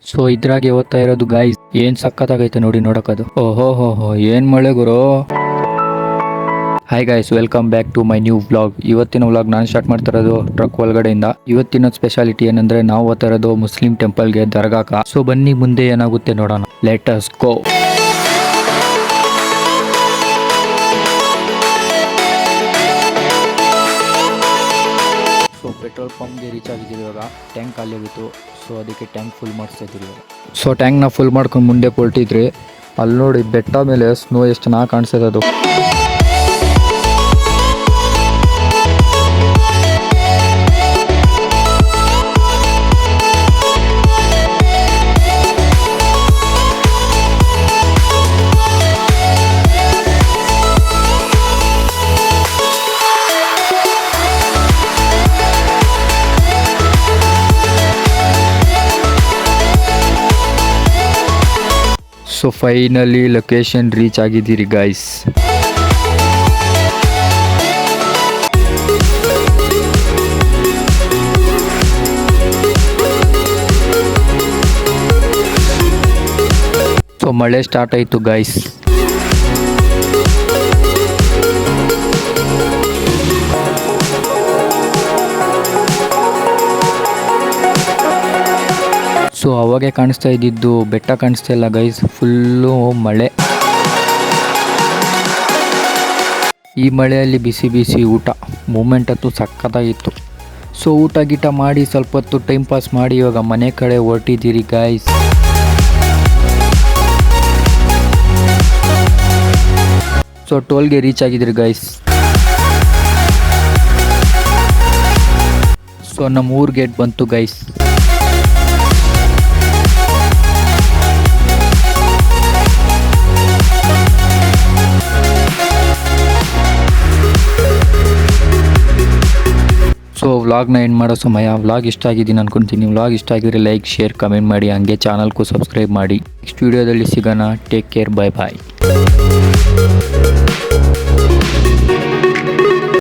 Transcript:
So ಇದ್ರಾಗೆ ಓದ್ತಾ ಇರೋದು ಗಾಯ್ಸ್ ಏನ್ ಸಕ್ಕತ್ತಾಗೈತೆ ನೋಡಿ ನೋಡಕ್ಕದು. ಓಹೋ ಹೋ ಏನ್ ಮಳೆ ಗುರು. Hi guys, welcome back to my new vlog. ಇವತ್ತಿನ ವ್ಲಾಗ್ ನಾನು ಸ್ಟಾರ್ಟ್ ಮಾಡ್ತಾ ಇರೋದು ಟ್ರಕ್ ಒಳಗಡೆಯಿಂದ. ಇವತ್ತಿನ ಸ್ಪೆಷಾಲಿಟಿ ಏನಂದ್ರೆ ನಾವು ಓದ್ತಾ ಇರೋದು ಮುಸ್ಲಿಂ ಟೆಂಪಲ್ಗೆ ದರ್ಗಾಕ. ಸೊ ಬನ್ನಿ ಮುಂದೆ ಏನಾಗುತ್ತೆ ನೋಡೋಣ. Let us go. So petrol ಪಂಪ್ಗೆ ರೀಚ್ ಆಗಿದ್ದೀವಿ ಇವಾಗ. ಟ್ಯಾಂಕ್ ಖಾಲಿ ಆಗಿತ್ತು, ಸೊ ಅದಕ್ಕೆ ಟ್ಯಾಂಕ್ ಫುಲ್ ಮಾಡಿಸ್ತಾ ಇದ್ದೀವಿ ಇವಾಗ. ಸೊ ಟ್ಯಾಂಕ್ನ ಫುಲ್ ಮಾಡ್ಕೊಂಡು ಮುಂದೆ ಹೊರಟಿದ್ರಿ. ಅಲ್ಲಿ ನೋಡಿ ಬೆಟ್ಟ ಮೇಲೆ ಸ್ನೋ ಎಷ್ಟು ಚೆನ್ನಾಗಿ ಕಾಣಿಸ್ತದೆ ಅದು. ಸೊ ಫೈನಲಿ ಲೊಕೇಶನ್ ರೀಚ್ ಆಗಿದ್ದೀರಿ ಗಾಯ್ಸ್. ಸೊ ಮಳೆ ಸ್ಟಾರ್ಟ್ ಆಯಿತು ಗಾಯ್ಸ್. ಸೊ ಅವಾಗೆ ಕಾಣಿಸ್ತಾ ಇದ್ದಿದ್ದು ಬೆಟ್ಟ ಕಾಣಿಸ್ತಾ ಇಲ್ಲ ಗೈಸ್, ಫುಲ್ಲು ಮಳೆ. ಈ ಮಳೆಯಲ್ಲಿ ಬಿಸಿ ಬಿಸಿ ಊಟ ಮೂಮೆಂಟ್ ಅಂತೂ ಸಕ್ಕತ್ತಾಗಿತ್ತು. ಸೊ ಊಟ ಗೀಟ ಮಾಡಿ ಸ್ವಲ್ಪ ಹೊತ್ತು ಟೈಮ್ ಪಾಸ್ ಮಾಡಿ ಇವಾಗ ಮನೆ ಕಡೆ ಹೊರಟಿದ್ದೀರಿ ಗೈಸ್. ಸೊ ಟೋಲ್ಗೆ ರೀಚ್ ಆಗಿದ್ದೀರಿ ಗೈಸ್. ಸೊ ನಮ್ಮ ಊರ್ ಗೇಟ್ ಬಂತು ಗೈಸ್. ಸೊ ವ್ಲಾಗ್ನ ಎಂಡ್ ಮಾಡೋ ಸಮಯ. ವ್ಲಾಗ್ ಇಷ್ಟ ಆಗಿದ್ದೀನಿ ಅನ್ಕೊತೀನಿ. ವ್ಲಾಗ್ ಇಷ್ಟ ಆಗಿದ್ರೆ ಲೈಕ್, ಶೇರ್, ಕಮೆಂಟ್ ಮಾಡಿ. ಹಂಗೆ ಚಾನಲ್ಗೂ ಸಬ್ಸ್ಕ್ರೈಬ್ ಮಾಡಿ. ನೆಕ್ಸ್ಟ್ ವಿಡಿಯೋದಲ್ಲಿ ಸಿಗೋಣ. ಟೇಕ್ ಕೇರ್, ಬಾಯ್ ಬಾಯ್.